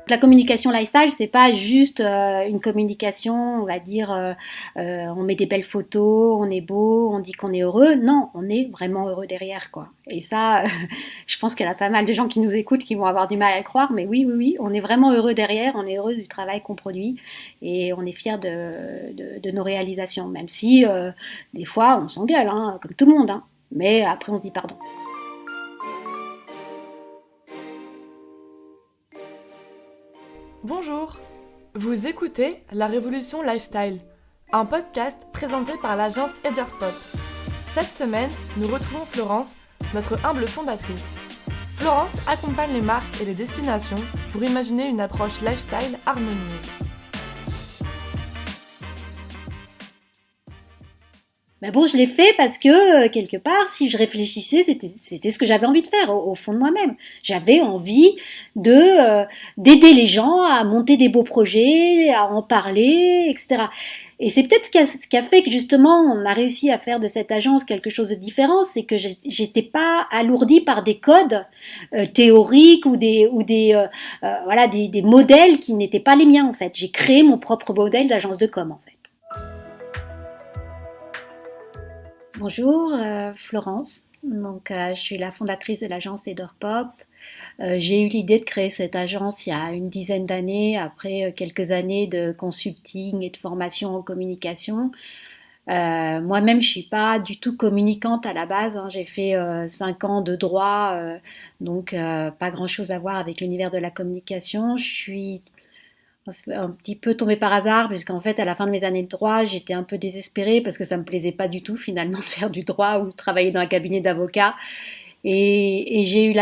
la communication lifestyle, c'est pas juste une communication, on va dire, on met des belles photos, on est beau, on dit qu'on est heureux. Non, on est vraiment heureux derrière, quoi. Et ça, je pense qu'il y a pas mal de gens qui nous écoutent qui vont avoir du mal à le croire, mais oui, oui, oui, on est vraiment heureux derrière, on est heureux du travail qu'on produit et on est fiers de nos réalisations, même si des fois on s'engueule, hein, comme tout le monde, hein. Mais après on se dit pardon. Bonjour, vous écoutez La Révolution Lifestyle, un podcast présenté par l'agence Ederpop. Cette semaine, nous retrouvons Florence, notre humble fondatrice. Florence accompagne les marques et les destinations pour imaginer une approche lifestyle harmonieuse. Mais bon, je l'ai fait parce que, quelque part, si je réfléchissais, c'était ce que j'avais envie de faire au fond de moi-même. J'avais envie d'aider les gens à monter des beaux projets, à en parler, etc. Et c'est peut-être ce qui a fait que justement, on a réussi à faire de cette agence quelque chose de différent, c'est que j'étais pas alourdie par des codes théoriques ou des modèles qui n'étaient pas les miens en fait. J'ai créé mon propre modèle d'agence de com en fait. Bonjour, Florence. Donc, je suis la fondatrice de l'agence Ederpop. J'ai eu l'idée de créer cette agence il y a une dizaine d'années, après quelques années de consulting et de formation en communication. Moi-même, je suis pas du tout communicante à la base, hein. J'ai fait 5 ans de droit, donc pas grand-chose à voir avec l'univers de la communication. Je suis un petit peu tombée par hasard, puisqu'en fait, à la fin de mes années de droit, j'étais un peu désespérée parce que ça me plaisait pas du tout finalement de faire du droit ou de travailler dans un cabinet d'avocat. Et j'ai eu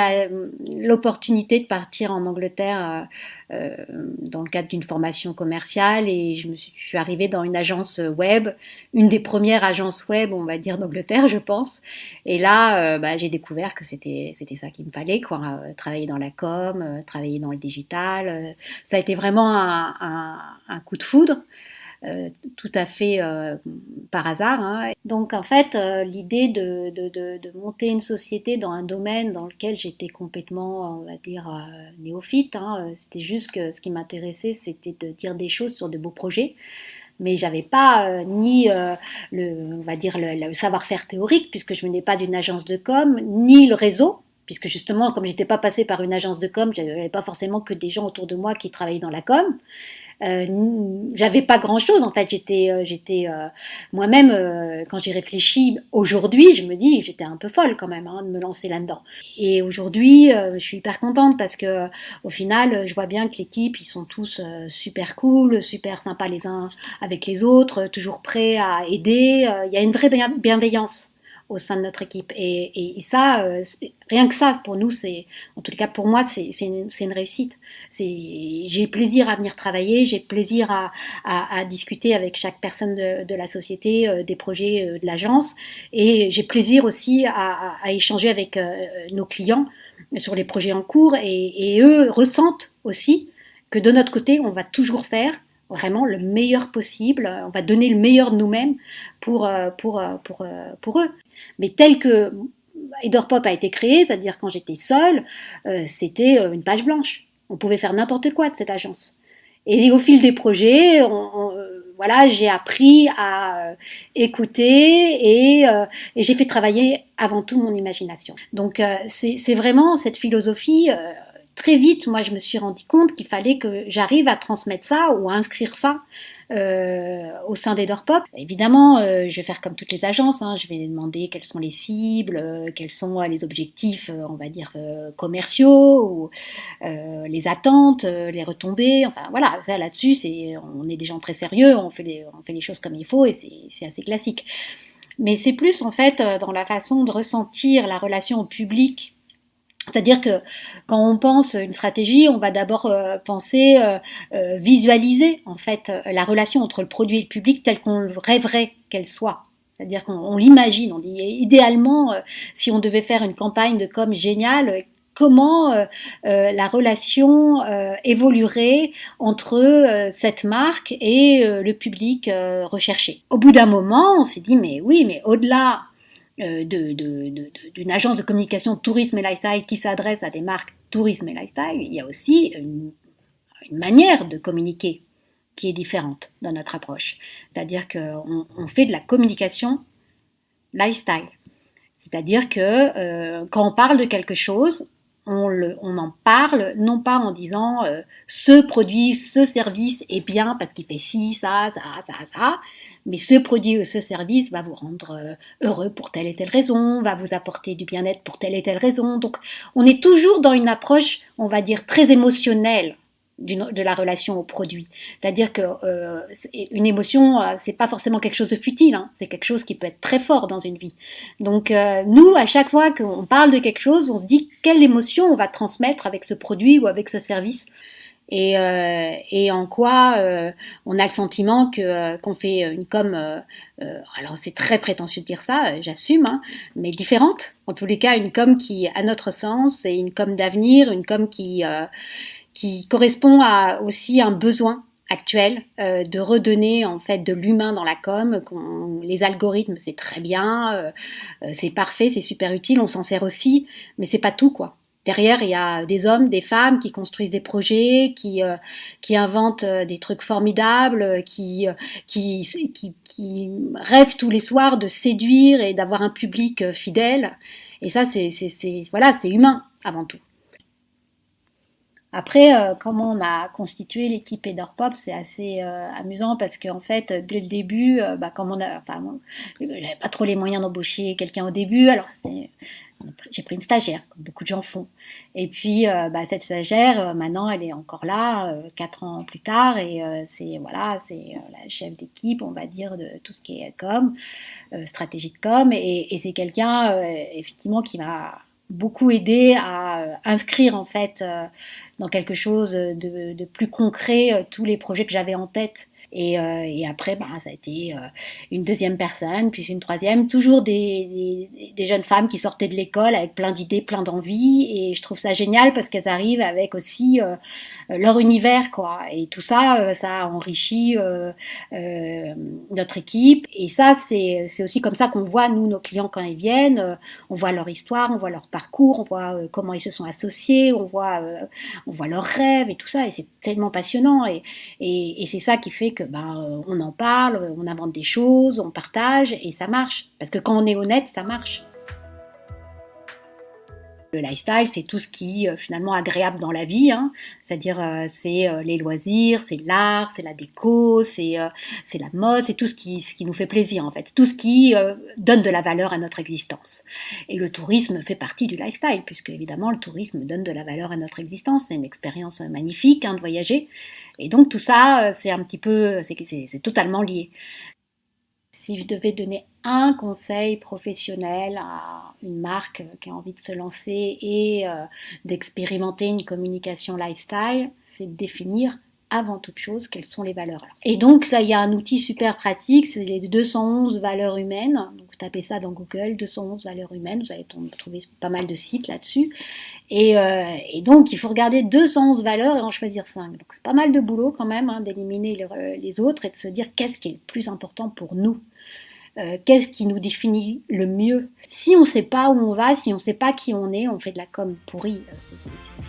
l'opportunité de partir en Angleterre dans le cadre d'une formation commerciale et je suis arrivée dans une agence web, une des premières agences web, on va dire, d'Angleterre, je pense. Et là, j'ai découvert que c'était ça qu'il me fallait, quoi. Travailler dans la com, travailler dans le digital. Ça a été vraiment un coup de foudre tout à fait par hasard, hein. Donc en fait, l'idée de monter une société dans un domaine dans lequel j'étais complètement, on va dire, néophyte, hein, c'était juste que ce qui m'intéressait, c'était de dire des choses sur de beaux projets. Mais j'avais pas ni on va dire le savoir-faire théorique, puisque je venais pas d'une agence de com, ni le réseau, puisque justement, comme j'étais pas passée par une agence de com, j'avais pas forcément que des gens autour de moi qui travaillaient dans la com. J'avais pas grand chose en fait. J'étais moi-même quand j'y réfléchis aujourd'hui, je me dis j'étais un peu folle quand même, hein, de me lancer là-dedans. Et aujourd'hui, je suis hyper contente parce que au final, je vois bien que l'équipe, ils sont tous super cool, super sympas les uns avec les autres, toujours prêts à aider. Il y a une vraie bienveillance au sein de notre équipe. Et ça, rien que ça, pour nous, en tout cas pour moi, c'est une réussite. J'ai plaisir à venir travailler, j'ai plaisir à discuter avec chaque personne de la société, des projets de l'agence, et j'ai plaisir aussi à échanger avec nos clients sur les projets en cours, et eux ressentent aussi que de notre côté, on va toujours faire vraiment le meilleur possible, on va donner le meilleur de nous-mêmes pour eux. Mais tel que Ederpop a été créé, c'est-à-dire quand j'étais seule, c'était une page blanche. On pouvait faire n'importe quoi de cette agence. Et au fil des projets, voilà, j'ai appris à écouter et j'ai fait travailler avant tout mon imagination. Donc c'est vraiment cette philosophie. Très vite, moi, je me suis rendu compte qu'il fallait que j'arrive à transmettre ça ou à inscrire ça au sein d'Ederpop. Évidemment, je vais faire comme toutes les agences, hein, je vais demander quelles sont les cibles, quels sont les objectifs, on va dire, commerciaux, ou les attentes, les retombées, enfin voilà, ça là-dessus, on est des gens très sérieux, on fait les choses comme il faut et c'est assez classique. Mais c'est plus en fait dans la façon de ressentir la relation au public. C'est-à-dire que quand on pense une stratégie, on va d'abord penser, visualiser en fait la relation entre le produit et le public telle qu'on rêverait qu'elle soit. C'est-à-dire qu'on l'imagine, on dit idéalement, si on devait faire une campagne de com géniale, comment la relation évoluerait entre cette marque et le public recherché. Au bout d'un moment, on s'est dit, mais oui, mais au-delà d'une agence de communication tourisme et lifestyle qui s'adresse à des marques tourisme et lifestyle, il y a aussi une manière de communiquer qui est différente dans notre approche. C'est-à-dire qu'on fait de la communication lifestyle. C'est-à-dire que quand on parle de quelque chose, on en parle non pas en disant ce produit, ce service est bien parce qu'il fait ci, ça, mais ce produit ou ce service va vous rendre heureux pour telle et telle raison, va vous apporter du bien-être pour telle et telle raison. Donc on est toujours dans une approche, on va dire, très émotionnelle de la relation au produit. C'est-à-dire que une émotion, c'est pas forcément quelque chose de futile, hein, c'est quelque chose qui peut être très fort dans une vie. Donc nous, à chaque fois qu'on parle de quelque chose, on se dit quelle émotion on va transmettre avec ce produit ou avec ce service. Et en quoi on a le sentiment qu'on fait une com, alors c'est très prétentieux de dire ça, j'assume, hein, mais différente. En tous les cas, une com qui, à notre sens, est une com d'avenir, une com qui correspond à aussi un besoin actuel de redonner en fait de l'humain dans la com. Les algorithmes, c'est très bien, c'est parfait, c'est super utile, on s'en sert aussi, mais c'est pas tout, quoi. Derrière, il y a des hommes, des femmes qui construisent des projets, qui inventent des trucs formidables, qui rêvent tous les soirs de séduire et d'avoir un public fidèle. Et ça, voilà, c'est humain avant tout. Après, comment on a constitué l'équipe Edorpop, c'est assez amusant parce qu'en fait, dès le début, comme j'avais pas trop les moyens d'embaucher quelqu'un au début, alors j'ai pris une stagiaire, comme beaucoup de gens font. Et puis, cette stagiaire, maintenant, elle est encore là, 4 ans plus tard, et c'est la chef d'équipe, on va dire, de tout ce qui est com, stratégie de com, et c'est quelqu'un, effectivement, qui m'a beaucoup aidé à inscrire en fait dans quelque chose de plus concret tous les projets que j'avais en tête. Et après, ça a été une deuxième personne, puis une troisième, toujours des jeunes femmes qui sortaient de l'école avec plein d'idées, plein d'envies, et je trouve ça génial parce qu'elles arrivent avec aussi leur univers, quoi. Et tout ça, ça enrichit notre équipe, et ça, c'est aussi comme ça qu'on voit, nous, nos clients quand ils viennent, on voit leur histoire, on voit leur parcours, on voit comment ils se sont associés, on voit leurs rêves et tout ça, et c'est tellement passionnant, et c'est ça qui fait que on en parle, on invente des choses, on partage et ça marche. Parce que quand on est honnête, ça marche. Le lifestyle, c'est tout ce qui finalement agréable dans la vie, hein. C'est-à-dire c'est les loisirs, c'est l'art, c'est la déco, c'est la mode, c'est tout ce qui nous fait plaisir en fait, tout ce qui donne de la valeur à notre existence. Et le tourisme fait partie du lifestyle, puisque évidemment le tourisme donne de la valeur à notre existence, c'est une expérience magnifique de voyager. Et donc tout ça, c'est un petit peu, c'est totalement lié. Si je devais donner un conseil professionnel à une marque qui a envie de se lancer et d'expérimenter une communication lifestyle, c'est de définir avant toute chose quelles sont les valeurs. Et donc là, il y a un outil super pratique, c'est les 211 valeurs humaines. Donc vous tapez ça dans Google, 211 valeurs humaines, vous allez trouver pas mal de sites là-dessus. Et donc il faut regarder 211 valeurs et en choisir 5. Donc c'est pas mal de boulot quand même d'éliminer les autres et de se dire qu'est-ce qui est le plus important pour nous. Qu'est-ce qui nous définit le mieux. Si on ne sait pas où on va, si on ne sait pas qui on est, on fait de la com pourrie.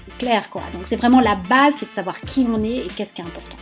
C'est clair, quoi. Donc c'est vraiment la base, c'est de savoir qui on est et qu'est-ce qui est important.